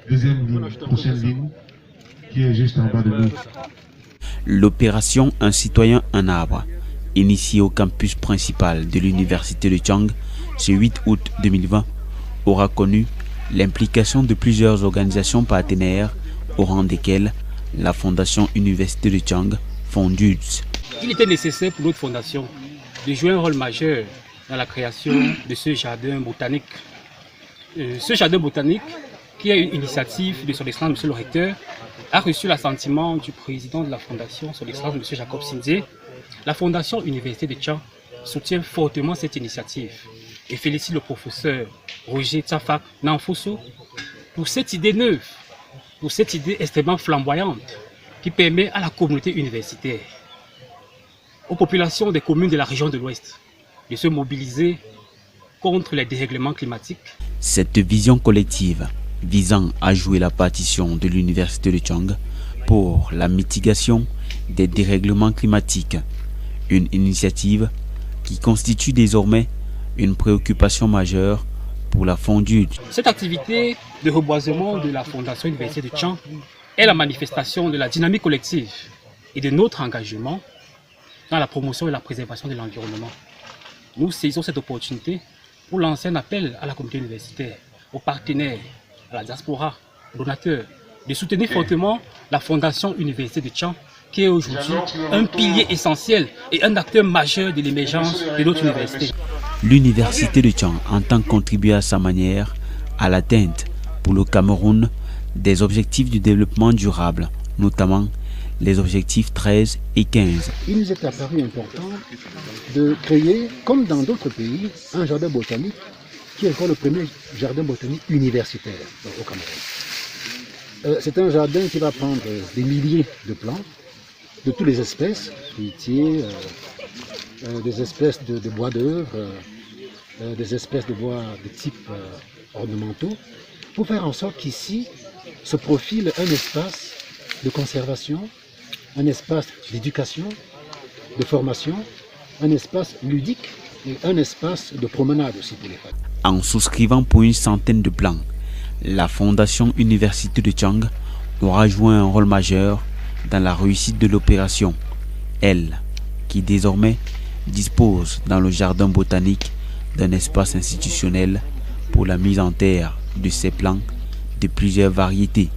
Deuxième ligne, prochaine ligne, qui est juste en bas de nous. L'opération Un citoyen, un arbre, initiée au campus principal de l'université de Tchang ce 8 août 2020, aura connu l'implication de plusieurs organisations partenaires, au rang desquelles la Fondation Université de Tchang, FONDUDS. Il était nécessaire pour notre fondation de jouer un rôle majeur dans la création de ce jardin botanique. Ce jardin botanique, qui est une initiative de son excellence M. le recteur, a reçu l'assentiment du président de la fondation, son excellence M. Jacob Sinzé. La Fondation Université de Tchang soutient fortement cette initiative et félicite le professeur Roger Tsafak Nanfosso pour cette idée neuve, pour cette idée extrêmement flamboyante qui permet à la communauté universitaire, aux populations des communes de la région de l'Ouest, de se mobiliser contre les dérèglements climatiques. Cette vision collective visant à jouer la partition de l'université de Tchang pour la mitigation des dérèglements climatiques, une initiative qui constitue désormais une préoccupation majeure pour la FONDUDS. Cette activité de reboisement de la Fondation Université de Tchang est la manifestation de la dynamique collective et de notre engagement dans la promotion et la préservation de l'environnement. Nous saisissons cette opportunité pour lancer un appel à la communauté universitaire, aux partenaires, à la diaspora, aux donateurs, de soutenir fortement la Fondation Université de Tchang, qui est aujourd'hui un pilier essentiel et un acteur majeur de l'émergence de notre université. L'université de Tchang entend contribuer à sa manière à l'atteinte pour le Cameroun des objectifs du développement durable, notamment les objectifs 13 et 15. Il nous est apparu important de créer, comme dans d'autres pays, un jardin botanique qui est encore le premier jardin botanique universitaire au Cameroun. C'est un jardin qui va prendre des milliers de plantes, de toutes les espèces, fruitiers, des espèces de bois d'œuvre, des espèces de bois de type ornementaux, pour faire en sorte qu'ici se profile un espace de conservation, un espace d'éducation, de formation, un espace ludique et un espace de promenade aussi pour les femmes. En souscrivant pour une centaine de plans, la Fondation Université de Tchang aura joué un rôle majeur dans la réussite de l'opération. Elle, qui désormais dispose dans le jardin botanique d'un espace institutionnel pour la mise en terre de ces plants de plusieurs variétés.